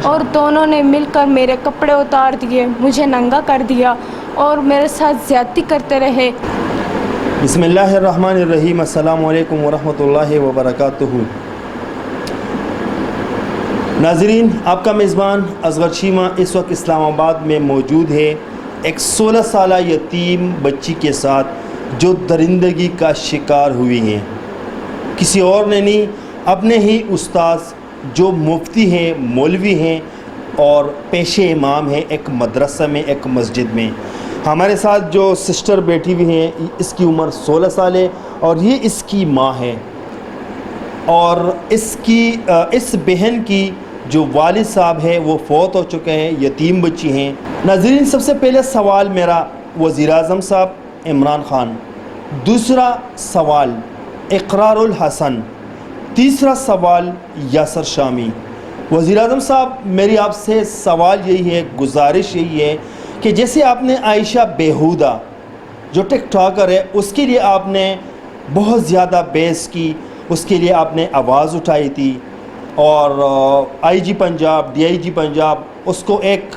اور دونوں نے مل کر میرے کپڑے اتار دیے، مجھے ننگا کر دیا اور میرے ساتھ زیادتی کرتے رہے۔ بسم اللہ الرحمن الرحیم۔ السلام علیکم ورحمۃ اللہ وبرکاتہ۔ ناظرین، آپ کا میزبان اصغر چیمہ اس وقت اسلام آباد میں موجود ہے ایک 16 سالہ یتیم بچی کے ساتھ جو درندگی کا شکار ہوئی ہیں۔ کسی اور نے نہیں، اپنے ہی استاذ جو مفتی ہیں، مولوی ہیں اور پیشے امام ہیں ایک مدرسہ میں، ایک مسجد میں۔ ہمارے ساتھ جو سسٹر بیٹھی ہوئی ہیں، اس کی عمر 16 سال ہے اور یہ اس کی ماں ہے، اور اس بہن کی جو والد صاحب ہیں وہ فوت ہو چکے ہیں، یتیم بچی ہیں۔ ناظرین، سب سے پہلے سوال میرا وزیر اعظم صاحب عمران خان، دوسرا سوال اقرار الحسن، تیسرا سوال یاسر شامی۔ وزیر اعظم صاحب، میری آپ سے سوال یہی ہے، گزارش یہی ہے کہ جیسے آپ نے عائشہ بیہودہ جو ٹک ٹاکر ہے اس کے لیے آپ نے بہت زیادہ بحث کی، اس کے لیے آپ نے آواز اٹھائی تھی، اور آئی جی پنجاب، ڈی آئی جی پنجاب اس کو ایک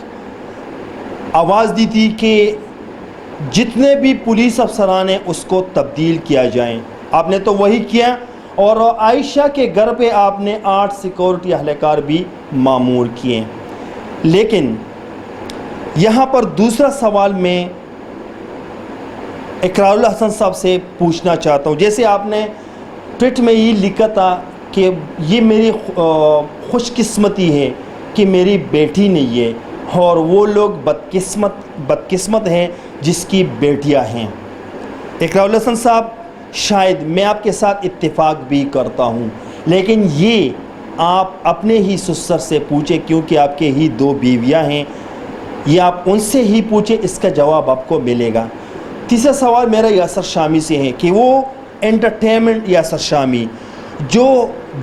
آواز دی تھی کہ جتنے بھی پولیس افسران ہیں اس کو تبدیل کیا جائیں۔ آپ نے تو وہی کیا، اور عائشہ کے گھر پہ آپ نے 8 سیکورٹی اہلکار بھی مامور کیے۔ لیکن یہاں پر دوسرا سوال میں اقرار الحسن صاحب سے پوچھنا چاہتا ہوں۔ جیسے آپ نے ٹویٹ میں یہ لکھا تھا کہ یہ میری خوش قسمتی ہے کہ میری بیٹی نہیں ہے، اور وہ لوگ بدقسمت ہیں جس کی بیٹیاں ہیں۔ اقرار الحسن صاحب، شاید میں آپ کے ساتھ اتفاق بھی کرتا ہوں، لیکن یہ آپ اپنے ہی سسر سے پوچھیں، کیونکہ آپ کے ہی 2 بیویاں ہیں، یہ آپ ان سے ہی پوچھیں، اس کا جواب آپ کو ملے گا۔ تیسرا سوال میرا یاسر شامی سے ہے کہ وہ انٹرٹینمنٹ یاسر شامی جو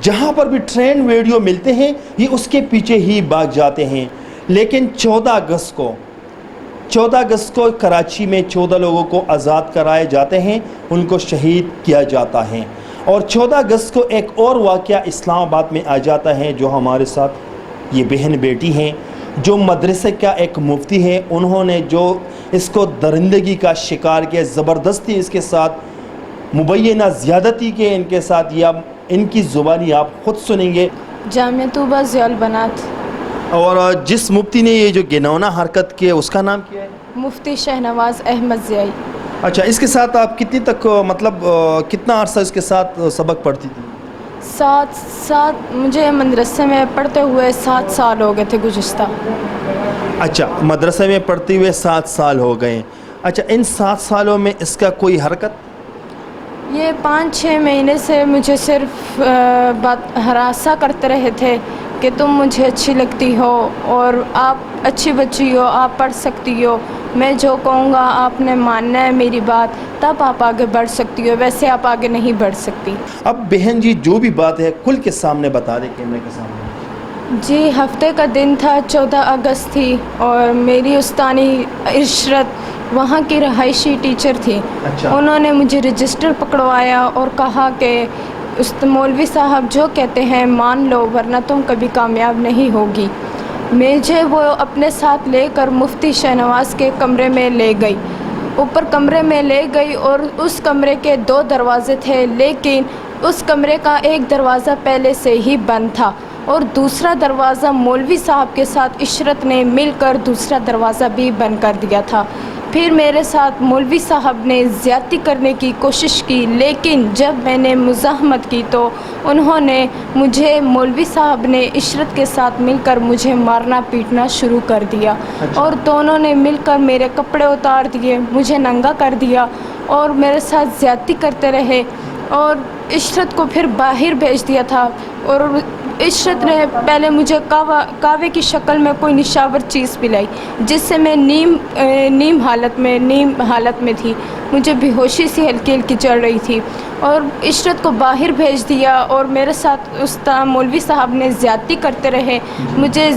جہاں پر بھی ٹرینڈ ویڈیو ملتے ہیں یہ اس کے پیچھے ہی بھاگ جاتے ہیں، لیکن 14 اگست کو کراچی میں 14 لوگوں کو آزاد کرائے جاتے ہیں، ان کو شہید کیا جاتا ہے، اور 14 اگست کو ایک اور واقعہ اسلام آباد میں آ جاتا ہے جو ہمارے ساتھ یہ بہن بیٹی ہیں، جو مدرسے کا ایک مفتی ہے، انہوں نے جو اس کو درندگی کا شکار کیا، زبردستی اس کے ساتھ مبینہ زیادتی کے ان کے ساتھ، یا ان کی زبانی آپ خود سنیں گے۔ جامعہ طوبہ ضیاء البنات۔ اور جس مفتی نے یہ جو گنونا حرکت کی ہے اس کا نام کیا ہے؟ مفتی شہنواز احمد ضیائی۔ اچھا، اس کے ساتھ آپ کتنی تک کتنا عرصہ اس کے ساتھ سبق پڑھتی تھی؟ 7 مجھے مدرسے میں پڑھتے ہوئے 7 سال ہو گئے تھے گزشتہ۔ اچھا، مدرسے میں پڑھتے ہوئے 7 سال ہو گئے۔ اچھا، ان 7 سالوں میں اس کا کوئی حرکت؟ یہ 5-6 مہینے سے مجھے صرف ہراساں کرتے رہے تھے کہ تم مجھے اچھی لگتی ہو اور آپ اچھی بچی ہو، آپ پڑھ سکتی ہو، میں جو کہوں گا آپ نے ماننا ہے میری بات، تب آپ آگے بڑھ سکتی ہو، ویسے آپ آگے نہیں بڑھ سکتی۔ اب بہن جی جو بھی بات ہے کل کے سامنے بتا دیں، کیمرے کے سامنے۔ جی، ہفتے کا دن تھا، 14 اگست تھی، اور میری استانی عشرت وہاں کی رہائشی ٹیچر تھی۔ اچھا۔ انہوں نے مجھے رجسٹر پکڑوایا اور کہا کہ مولوی صاحب جو کہتے ہیں مان لو ورنہ تم کبھی کامیاب نہیں ہوگی۔ مجھے وہ اپنے ساتھ لے کر مفتی شہنواز کے کمرے میں لے گئی، اوپر کمرے میں لے گئی، اور اس کمرے کے 2 دروازے تھے، لیکن اس کمرے کا ایک دروازہ پہلے سے ہی بند تھا، اور دوسرا دروازہ مولوی صاحب کے ساتھ عشرت نے مل کر دوسرا دروازہ بھی بند کر دیا تھا۔ پھر میرے ساتھ مولوی صاحب نے زیادتی کرنے کی کوشش کی، لیکن جب میں نے مزاحمت کی تو انہوں نے مولوی صاحب نے عشرت کے ساتھ مل کر مجھے مارنا پیٹنا شروع کر دیا، اور دونوں نے مل کر میرے کپڑے اتار دیے، مجھے ننگا کر دیا اور میرے ساتھ زیادتی کرتے رہے، اور عشرت کو پھر باہر بھیج دیا تھا، اور عشرت نے پہلے مجھے کعوے کی شکل میں کوئی نشاور چیز پلائی، جس سے میں نیم حالت میں تھی، مجھے بے ہوشی سی ہلکی ہلکی چڑھ رہی تھی، اور عشرت کو باہر بھیج دیا، اور میرے ساتھ مولوی صاحب نے زیادتی کرتے رہے، مجھے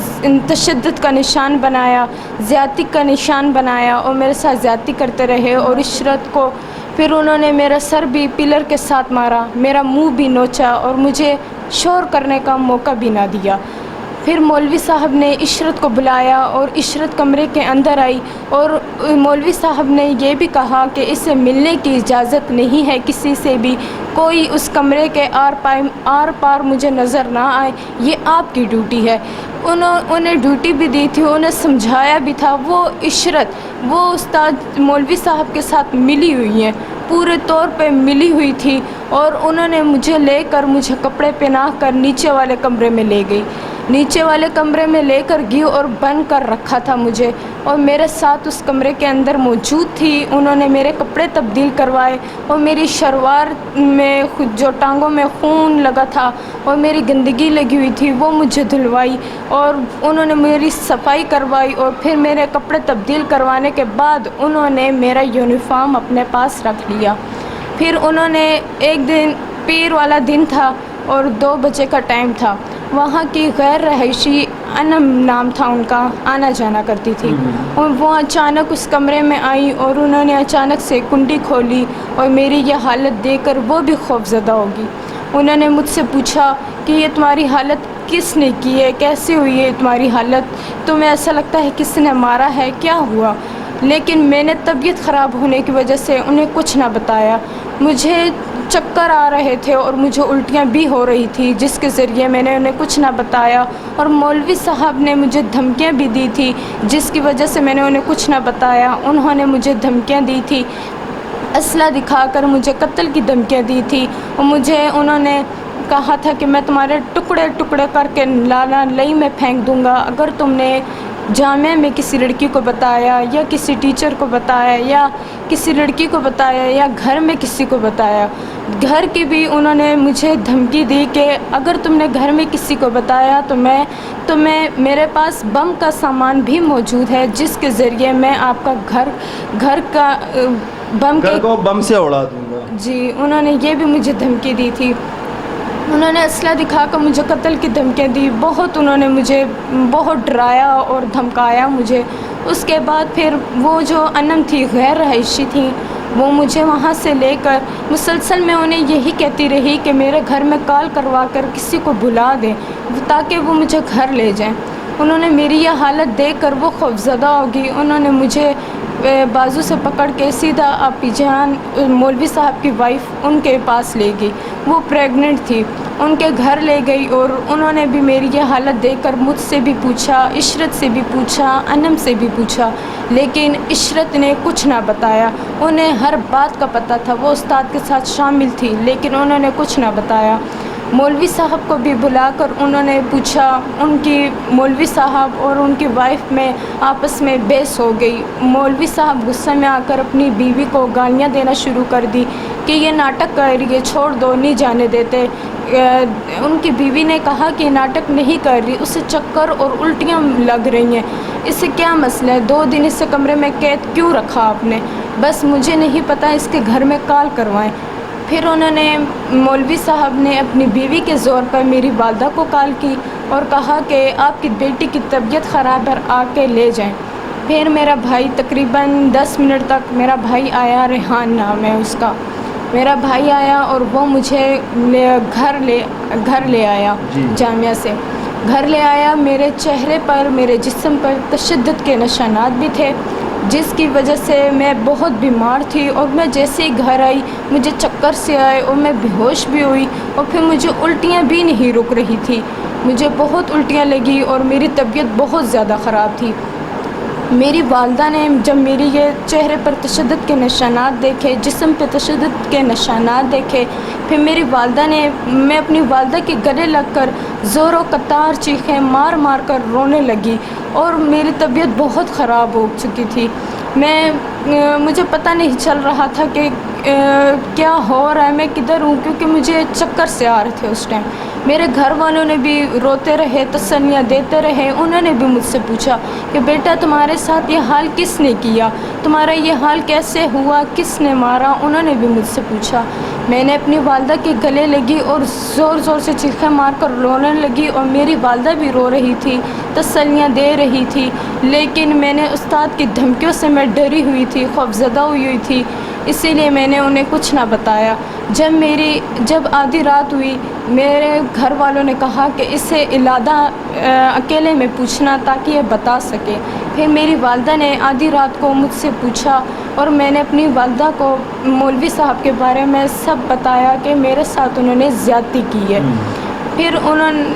تشدد کا نشان بنایا، زیادتی کا نشان بنایا، اور میرے ساتھ زیادتی کرتے رہے، اور عشرت کو پھر انہوں نے میرا سر بھی پلر کے ساتھ مارا، میرا منہ بھی نوچا، اور مجھے شور کرنے کا موقع بھی نہ دیا۔ پھر مولوی صاحب نے عشرت کو بلایا اور عشرت کمرے کے اندر آئی اور مولوی صاحب نے یہ بھی کہا کہ اسے ملنے کی اجازت نہیں ہے کسی سے بھی، کوئی اس کمرے کے آر پار مجھے نظر نہ آئے، یہ آپ کی ڈیوٹی ہے۔ انہیں ڈیوٹی بھی دی تھی، انہیں سمجھایا بھی تھا۔ وہ عشرت وہ استاد مولوی صاحب کے ساتھ ملی ہوئی ہیں، پورے طور پہ ملی ہوئی تھی، اور انہوں نے مجھے لے کر مجھے کپڑے پہنا کر نیچے والے کمرے میں لے گئی، نیچے والے کمرے میں لے کر گئی اور بند کر رکھا تھا مجھے، اور میرے ساتھ اس کمرے کے اندر موجود تھی۔ انہوں نے میرے کپڑے تبدیل کروائے اور میری شلوار میں جو ٹانگوں میں خون لگا تھا اور میری گندگی لگی ہوئی تھی وہ مجھے دھلوائی، اور انہوں نے میری صفائی کروائی، اور پھر میرے کپڑے تبدیل کروانے کے بعد انہوں نے میرا یونیفارم اپنے پاس رکھ لیا۔ پھر انہوں نے ایک دن پیر والا دن تھا اور 2 بجے کا ٹائم تھا، وہاں کی غیر رہائشی انم نام تھا ان کا، آنا جانا کرتی تھی، اور وہ اچانک اس کمرے میں آئی اور انہوں نے اچانک سے کنڈی کھولی، اور میری یہ حالت دیکھ کر وہ بھی خوف زدہ ہوگی۔ انہوں نے مجھ سے پوچھا کہ یہ تمہاری حالت کس نے کی ہے، کیسے ہوئی ہے تمہاری حالت، تمہیں ایسا لگتا ہے کس نے مارا ہے، کیا ہوا؟ لیکن میں نے طبیعت خراب ہونے کی وجہ سے انہیں کچھ نہ بتایا۔ مجھے چکر آ رہے تھے اور مجھے الٹیاں بھی ہو رہی تھی، جس کے ذریعے میں نے انہیں کچھ نہ بتایا، اور مولوی صاحب نے مجھے دھمکیاں بھی دی تھی جس کی وجہ سے میں نے انہیں کچھ نہ بتایا۔ انہوں نے مجھے دھمکیاں دی تھی، اسلحہ دکھا کر مجھے قتل کی دھمکیاں دی تھی، اور مجھے انہوں نے کہا تھا کہ میں تمہارے ٹکڑے ٹکڑے کر کے لالا لئی میں پھینک دوں گا اگر تم نے جامعہ میں کسی لڑکی کو بتایا، یا کسی ٹیچر کو بتایا، یا کسی لڑکی کو بتایا، یا گھر میں کسی کو بتایا۔ گھر کی بھی انہوں نے مجھے دھمکی دی کہ اگر تم نے گھر میں کسی کو بتایا تو میرے پاس بم کا سامان بھی موجود ہے جس کے ذریعے میں آپ کا گھر کا بم سے اڑا دوں گا۔ جی، انہوں نے یہ بھی مجھے دھمکی دی تھی۔ انہوں نے اسلحہ دکھا کر مجھے قتل کی دھمکیاں دی، بہت انہوں نے مجھے بہت ڈرایا اور دھمکایا مجھے۔ اس کے بعد پھر وہ جو انم تھی غیر رہائشی تھیں، وہ مجھے وہاں سے لے کر مسلسل میں انہیں یہی کہتی رہی کہ میرے گھر میں کال کروا کر کسی کو بلا دیں تاکہ وہ مجھے گھر لے جائیں۔ انہوں نے میری یہ حالت دیکھ کر وہ خوفزدہ ہوگی، انہوں نے مجھے بازو سے پکڑ کے سیدھا آپی جان مولوی صاحب کی وائف ان کے پاس لے گئی، وہ پریگننٹ تھی، ان کے گھر لے گئی، اور انہوں نے بھی میری یہ حالت دیکھ کر مجھ سے بھی پوچھا، عشرت سے بھی پوچھا، انم سے بھی پوچھا، لیکن عشرت نے کچھ نہ بتایا۔ انہیں ہر بات کا پتہ تھا، وہ استاد کے ساتھ شامل تھی لیکن انہوں نے کچھ نہ بتایا۔ مولوی صاحب کو بھی بلا کر انہوں نے پوچھا، ان کی مولوی صاحب اور ان کی وائف میں آپس میں بحث ہو گئی۔ مولوی صاحب غصے میں آ کر اپنی بیوی کو گالیاں دینا شروع کر دی کہ یہ ناٹک کر رہی ہے، چھوڑ دو، نہیں جانے دیتے۔ ان کی بیوی نے کہا کہ ناٹک نہیں کر رہی، اسے چکر اور الٹیاں لگ رہی ہیں، اسے کیا مسئلہ ہے، 2 دن اسے کمرے میں قید کیوں رکھا آپ نے؟ بس مجھے نہیں پتہ، اس کے گھر میں کال کروائیں۔ پھر انہوں نے مولوی صاحب نے اپنی بیوی کے زور پر میری والدہ کو کال کی اور کہا کہ آپ کی بیٹی کی طبیعت خراب ہے، آ کے لے جائیں۔ پھر میرا بھائی تقریباً 10 منٹ تک میرا بھائی آیا، ریحان نام ہے اس کا، میرا بھائی آیا اور وہ مجھے گھر لے آیا، جامعہ سے گھر لے آیا۔ میرے چہرے پر، میرے جسم پر تشدد کے نشانات بھی تھے جس کی وجہ سے میں بہت بیمار تھی، اور میں جیسے ہی گھر آئی مجھے چکر سے آئے اور میں بے ہوش بھی ہوئی، اور پھر مجھے الٹیاں بھی نہیں رک رہی تھی، مجھے بہت الٹیاں لگی اور میری طبیعت بہت زیادہ خراب تھی۔ میری والدہ نے جب میری یہ چہرے پر تشدد کے نشانات دیکھے، جسم پہ تشدد کے نشانات دیکھے، پھر میری والدہ نے، میں اپنی والدہ کے گلے لگ کر زور و قطار چیخیں مار مار کر رونے لگی، اور میری طبیعت بہت خراب ہو چکی تھی۔ مجھے پتہ نہیں چل رہا تھا کہ کیا ہو رہا ہے، میں کدھر ہوں، کیونکہ مجھے چکر سے آ رہے تھے اس ٹائم۔ میرے گھر والوں نے بھی روتے رہے، تسلیاں دیتے رہے، انہوں نے بھی مجھ سے پوچھا کہ بیٹا تمہارے ساتھ یہ حال کس نے کیا، تمہارا یہ حال کیسے ہوا، کس نے مارا، انہوں نے بھی مجھ سے پوچھا۔ میں نے اپنی والدہ کے گلے لگی اور زور زور سے چیخیں مار کر رونے لگی، اور میری والدہ بھی رو رہی تھی، تسلیاں دے رہی تھی، لیکن میں نے استاد کی دھمکیوں سے میں ڈری ہوئی تھی، خوفزدہ ہوئی تھی۔ اسی لیے میں نے انہیں کچھ نہ بتایا. جب آدھی رات ہوئی میرے گھر والوں نے کہا کہ اسے علادہ اکیلے میں پوچھنا تاکہ یہ بتا سکے. پھر میری والدہ نے آدھی رات کو مجھ سے پوچھا اور میں نے اپنی والدہ کو مولوی صاحب کے بارے میں سب بتایا کہ میرے ساتھ انہوں نے زیادتی کی ہے. پھر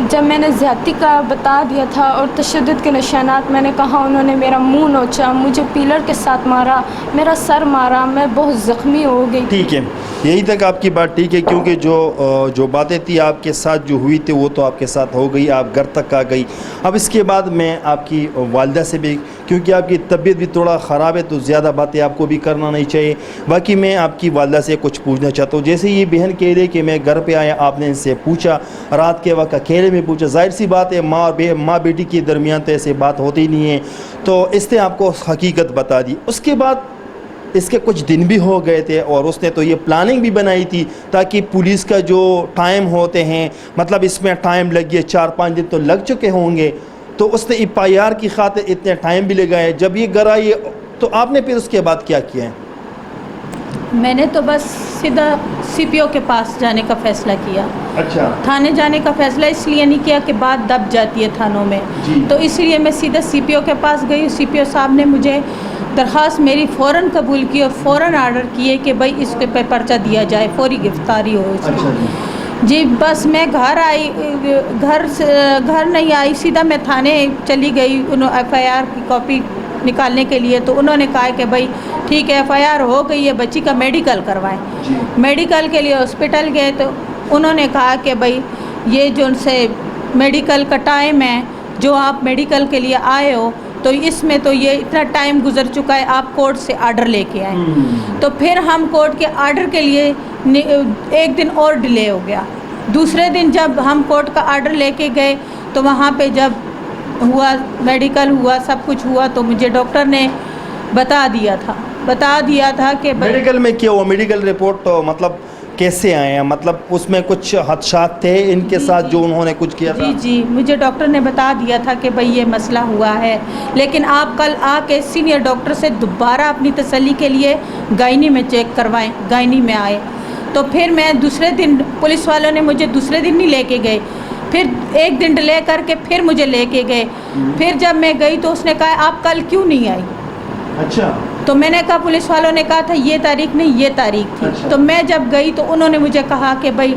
جب میں نے زیادتی کا بتا دیا تھا اور تشدد کے نشانات میں نے کہا، انہوں نے میرا منہ نوچا، مجھے پیلر کے ساتھ مارا، میرا سر مارا، میں بہت زخمی ہو گئی. ٹھیک ہے، یہی تک آپ کی بات ٹھیک ہے، کیونکہ جو باتیں تھی آپ کے ساتھ جو ہوئی تھی وہ تو آپ کے ساتھ ہو گئی، آپ گھر تک آ گئی. اب اس کے بعد میں آپ کی والدہ سے بھی، کیونکہ آپ کی طبیعت بھی تھوڑا خراب ہے تو زیادہ باتیں آپ کو بھی کرنا نہیں چاہیے. باقی میں آپ کی والدہ سے کچھ پوچھنا چاہتا ہوں. جیسے یہ بہن کہہ رہی کہ میں گھر پہ آیا، آپ نے ان سے پوچھا، رات کے وقت اکیلے میں پوچھا. ظاہر سی بات ہے، ماں بیٹی کے درمیان تو ایسے بات ہوتی نہیں ہے، تو اس نے آپ کو حقیقت بتا دی. اس کے بعد اس کے کچھ دن بھی ہو گئے تھے اور اس نے تو یہ پلاننگ بھی بنائی تھی تاکہ پولیس کا جو ٹائم ہوتے ہیں، مطلب اس میں ٹائم لگے 4-5 دن تو لگ چکے ہوں گے، تو اس نے FIR کی خاطر اتنے ٹائم بھی لگائے. جب یہ گھر آئی تو آپ نے پھر اس کے بعد کیا کیا ہے؟ میں نے تو بس سیدھا CPO کے پاس جانے کا فیصلہ کیا. اچھا. تھانے جانے کا فیصلہ اس لیے نہیں کیا کہ بات دب جاتی ہے تھانوں میں، تو اس لیے میں سیدھا CPO کے پاس گئی. CPO صاحب نے مجھے درخواست میری فوراً قبول کی اور فوراً آرڈر کیے کہ بھائی اس پہ پرچہ دیا جائے، فوری گرفتاری ہو اس کی. جی بس میں گھر آئی، گھر نہیں آئی، سیدھا میں تھانے چلی گئی FIR کی کاپی نکالنے کے لیے. تو انہوں نے کہا کہ بھائی ٹھیک ہے FIR ہو گئی ہے، بچی کا میڈیکل کروائیں. میڈیکل کے لیے ہاسپٹل گئے تو انہوں نے کہا کہ بھائی یہ جو ان سے میڈیکل کا ٹائم ہے، جو آپ میڈیکل کے لیے آئے ہو تو اس میں تو یہ اتنا ٹائم گزر چکا ہے، آپ کورٹ سے آرڈر لے کے آئیں. تو پھر ہم کورٹ کے آرڈر کے لیے 1 دن اور ڈیلے ہو گیا. دوسرے دن جب ہم کورٹ کا آرڈر لے کے گئے تو وہاں پہ جب ہوا، میڈیکل ہوا، سب کچھ ہوا، تو مجھے ڈاکٹر نے بتا دیا تھا کہ میڈیکل میں کیا ہوا؟ میڈیکل رپورٹ مطلب کیسے آئے ہیں؟ مطلب اس میں کچھ حادثات تھے ان کے ساتھ جو انہوں نے کچھ کیا تھا؟ جی مجھے ڈاکٹر نے بتا دیا تھا کہ بھئی یہ مسئلہ ہوا ہے، لیکن آپ کل آ کے سینئر ڈاکٹر سے دوبارہ اپنی تسلی کے لیے گائنی میں چیک کروائیں. گائنی میں آئے تو پھر میں دوسرے دن، پولیس والوں نے مجھے دوسرے دن نہیں لے کے گئے، پھر 1 دن ڈیلے کر کے پھر مجھے لے کے گئے. پھر جب میں گئی تو اس نے کہا آپ کل کیوں نہیں آئی؟ اچھا. تو میں نے کہا، پولیس والوں نے کہا تھا یہ تاریخ نہیں، یہ تاریخ تھی. تو میں جب گئی تو انہوں نے مجھے کہا کہ بھائی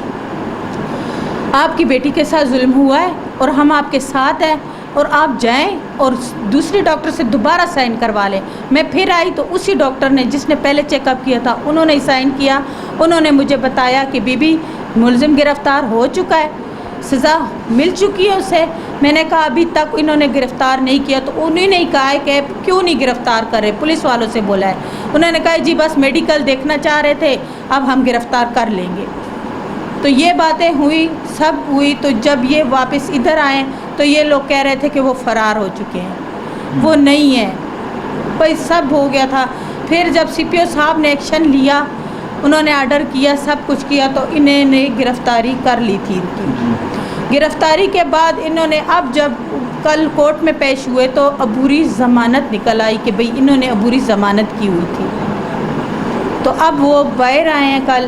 آپ کی بیٹی کے ساتھ ظلم ہوا ہے اور ہم آپ کے ساتھ ہیں، اور آپ جائیں اور دوسری ڈاکٹر سے دوبارہ سائن کروا لیں. میں پھر آئی تو اسی ڈاکٹر نے جس نے پہلے چیک اپ کیا تھا انہوں نے سائن کیا. انہوں نے مجھے بتایا کہ بی بی ملزم گرفتار ہو چکا ہے، سزا مل چکی ہے اسے. میں نے کہا ابھی تک انہوں نے گرفتار نہیں کیا. تو انہوں نے کہا ہے کہ کیوں نہیں گرفتار کرے، پولیس والوں سے بولا ہے. انہوں نے کہا جی بس میڈیکل دیکھنا چاہ رہے تھے، اب ہم گرفتار کر لیں گے. تو یہ باتیں ہوئی، سب ہوئی. تو جب یہ واپس ادھر آئے تو یہ لوگ کہہ رہے تھے کہ وہ فرار ہو چکے ہیں، وہ نہیں ہے. بھائی سب ہو گیا تھا. پھر جب CPO صاحب نے ایکشن لیا، انہوں نے آرڈر کیا، سب کچھ کیا، تو انہیں نے گرفتاری کر لی تھی. ان کی گرفتاری کے بعد انہوں نے، اب جب کل کورٹ میں پیش ہوئے تو عبوری ضمانت نکل آئی کہ بھئی انہوں نے عبوری ضمانت کی ہوئی تھی. تو اب وہ باہر آئے ہیں کل،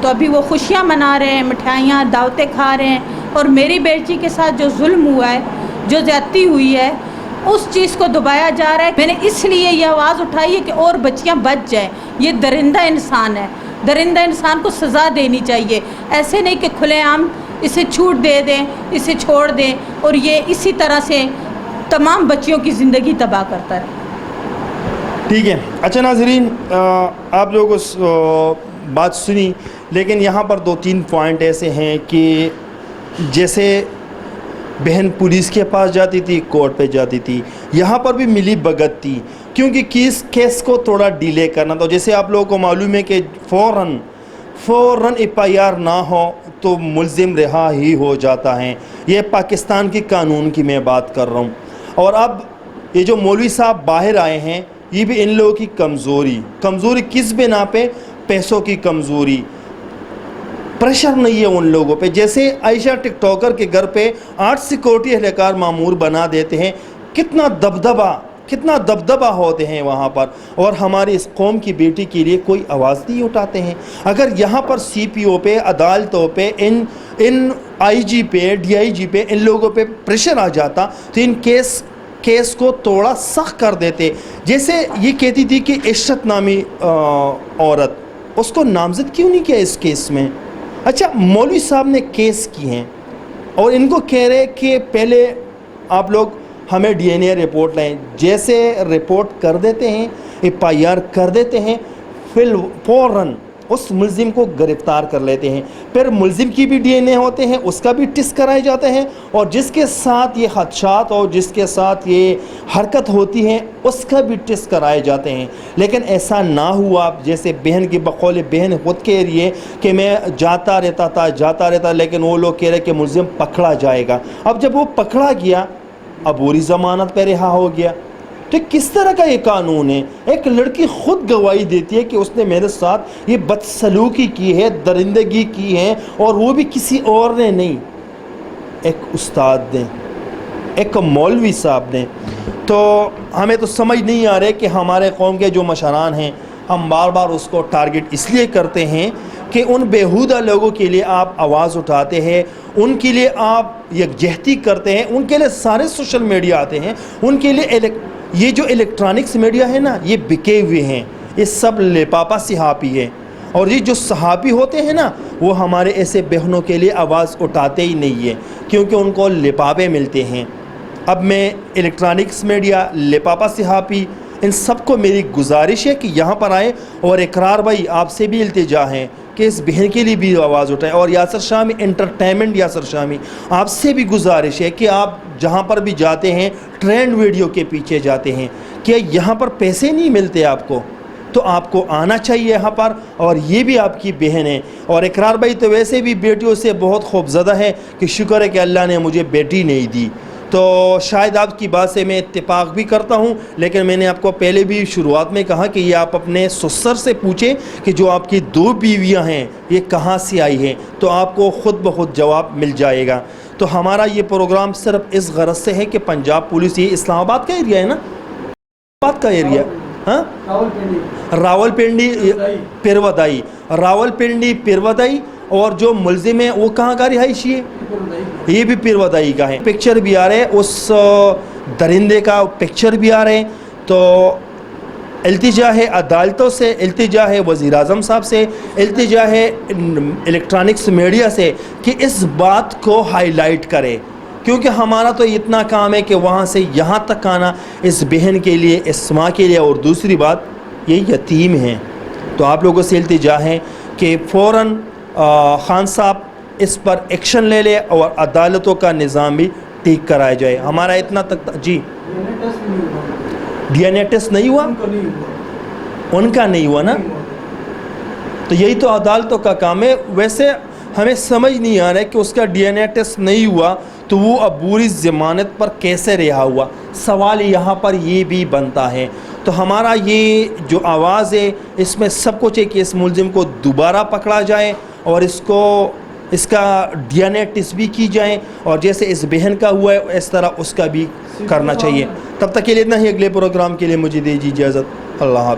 تو ابھی وہ خوشیاں منا رہے ہیں، مٹھائیاں دعوتیں کھا رہے ہیں. اور میری بیٹی کے ساتھ جو ظلم ہوا ہے، جو زیادتی ہوئی ہے، اس چیز کو دبایا جا رہا ہے. میں نے اس لیے یہ آواز اٹھائی ہے کہ اور بچیاں بچ جائیں. یہ درندہ انسان ہے، درندہ انسان کو سزا دینی چاہیے. ایسے نہیں کہ کھلے عام اسے چھوٹ دے دیں، اسے چھوڑ دیں اور یہ اسی طرح سے تمام بچیوں کی زندگی تباہ کرتا ہے. ٹھیک ہے. اچھا ناظرین، آپ لوگوں کو بات سنی، لیکن یہاں پر 2-3 پوائنٹ ایسے ہیں کہ جیسے بہن پولیس کے پاس جاتی تھی، کورٹ پہ جاتی تھی، یہاں پر بھی ملی بھگت تھی، کیونکہ کیس کو تھوڑا ڈیلے کرنا تھا. جیسے آپ لوگوں کو معلوم ہے کہ فوراً FIR نہ ہو تو ملزم رہا ہی ہو جاتا ہے. یہ پاکستان کے قانون کی میں بات کر رہا ہوں. اور اب یہ جو مولوی صاحب باہر آئے ہیں، یہ بھی ان لوگوں کی کمزوری کس بنا پہ؟ پیسوں کی کمزوری. پریشر نہیں ہے ان لوگوں پہ. جیسے عائشہ ٹک ٹاکر کے گھر پہ 8 سیکورٹی اہلکار مامور بنا دیتے ہیں، کتنا دبدبہ کتنا دبدبہ ہوتے ہیں وہاں پر، اور ہماری اس قوم کی بیٹی کے لیے کوئی آواز نہیں اٹھاتے ہیں۔ اگر یہاں پر سی پی او پہ، عدالتوں پہ، ان آئی جی پہ، ڈی آئی جی پہ، ان لوگوں پہ پریشر آ جاتا تو ان کیس کو تھوڑا سخت کر دیتے۔ جیسے یہ کہتی تھی کہ عشرت نامی عورت، اس کو نامزد کیوں نہیں کیا اس کیس میں؟ اچھا، مولوی صاحب نے کیس کی ہیں اور ان کو کہہ رہے کہ پہلے آپ لوگ ہمیں ڈی این اے رپورٹ لائیں، جیسے رپورٹ کر دیتے ہیں، ایف آئی آر کر دیتے ہیں، فوراً اس ملزم کو گرفتار کر لیتے ہیں۔ پھر ملزم کی بھی ڈی این اے ہوتے ہیں، اس کا بھی ٹیسٹ کرائے جاتے ہیں، اور جس کے ساتھ یہ خدشات اور جس کے ساتھ یہ حرکت ہوتی ہے اس کا بھی ٹیسٹ کرائے جاتے ہیں۔ لیکن ایسا نہ ہوا، جیسے بہن کی بقول بہن خود کہہ رہی ہے کہ میں جاتا رہتا لیکن وہ لوگ کہہ رہے کہ ملزم پکڑا جائے گا۔ اب جب وہ پکڑا گیا، عبوری ضمانت پہ رہا ہو گیا، تو کس طرح کا یہ قانون ہے؟ ایک لڑکی خود گواہی دیتی ہے کہ اس نے میرے ساتھ یہ بدسلوکی کی ہے، درندگی کی ہے، اور وہ بھی کسی اور نے نہیں، ایک استاد نے، ایک مولوی صاحب نے۔ تو ہمیں تو سمجھ نہیں آ رہے کہ ہمارے قوم کے جو مشران ہیں، ہم بار بار اس کو ٹارگٹ اس لیے کرتے ہیں کہ ان بیہودہ لوگوں کے لیے آپ آواز اٹھاتے ہیں، ان کے لیے آپ یکجہتی کرتے ہیں، ان کے لیے سارے سوشل میڈیا آتے ہیں، ان کے لیے یہ جو الیکٹرانکس میڈیا ہے نا، یہ بکے ہوئے ہیں، یہ سب لپاپا صحافی ہیں، اور یہ جو صحافی ہوتے ہیں نا، وہ ہمارے ایسے بہنوں کے لیے آواز اٹھاتے ہی نہیں ہیں، کیونکہ ان کو لپاپے ملتے ہیں۔ اب میں الیکٹرانکس میڈیا، لپاپا صحافی، ان سب کو میری گزارش ہے کہ یہاں پر آئیں، اور اقرار بھائی آپ سے بھی التجا ہے کہ اس بہن کے لیے بھی آواز اٹھائیں، اور یاسر شامی انٹرٹینمنٹ، یاسر شامی آپ سے بھی گزارش ہے کہ آپ جہاں پر بھی جاتے ہیں ٹرینڈ ویڈیو کے پیچھے جاتے ہیں، کیا یہاں پر پیسے نہیں ملتے آپ کو؟ تو آپ کو آنا چاہیے یہاں پر، اور یہ بھی آپ کی بہن ہے۔ اور اقرار بھائی تو ویسے بھی بیٹیوں سے بہت خوفزدہ ہے کہ شکر ہے کہ اللہ نے مجھے بیٹی نہیں دی، تو شاید آپ کی بات سے میں اتفاق بھی کرتا ہوں، لیکن میں نے آپ کو پہلے بھی شروعات میں کہا کہ یہ آپ اپنے سسر سے پوچھیں کہ جو آپ کی 2 بیویاں ہیں یہ کہاں سے آئی ہیں، تو آپ کو خود بخود جواب مل جائے گا۔ تو ہمارا یہ پروگرام صرف اس غرض سے ہے کہ پنجاب پولیس، یہ اسلام آباد کا ایریا ہے نا، اسلام آباد کا ایریا، ہاں، راول پنڈی پیروادائی، راول پنڈی پیروادائی، اور جو ملزم ہے وہ کہاں کا رہائشی ہے؟ یہ بھی پیروادائی کا ہے۔ پکچر بھی آ رہے ہیں، اس درندے کا پکچر بھی آ رہے ہیں۔ تو التجا ہے عدالتوں سے، التجا ہے وزیر اعظم صاحب سے، التجا ہے الیکٹرانکس میڈیا سے کہ اس بات کو ہائی لائٹ کرے، کیونکہ ہمارا تو اتنا کام ہے کہ وہاں سے یہاں تک آنا اس بہن کے لیے، اس ماں کے لیے، اور دوسری بات یہ یتیم ہیں۔ تو آپ لوگوں سے التجا ہے کہ فوراً خان صاحب اس پر ایکشن لے لے اور عدالتوں کا نظام بھی ٹھیک کرایا جائے۔ ہمارا اتنا تک جی ڈی این اے ٹیسٹ نہیں ہوا، ان کا نہیں ہوا نا، تو یہی تو عدالتوں کا کام ہے۔ ویسے ہمیں سمجھ نہیں آ رہا ہے کہ اس کا ڈی این اے ٹیسٹ نہیں ہوا تو وہ عبوری ضمانت پر کیسے رہا ہوا، سوال یہاں پر یہ بھی بنتا ہے۔ تو ہمارا یہ جو آواز ہے اس میں سب کچھ ہے کہ اس ملزم کو دوبارہ پکڑا جائے، اور اس کا ڈی این اے ٹیسٹ بھی کی جائیں، اور جیسے اس بہن کا ہوا ہے اس طرح اس کا بھی کرنا چاہیے۔ تب تک کے لیے اتنا ہی، اگلے پروگرام کے لیے مجھے دیجیے اجازت، اللہ حافظ۔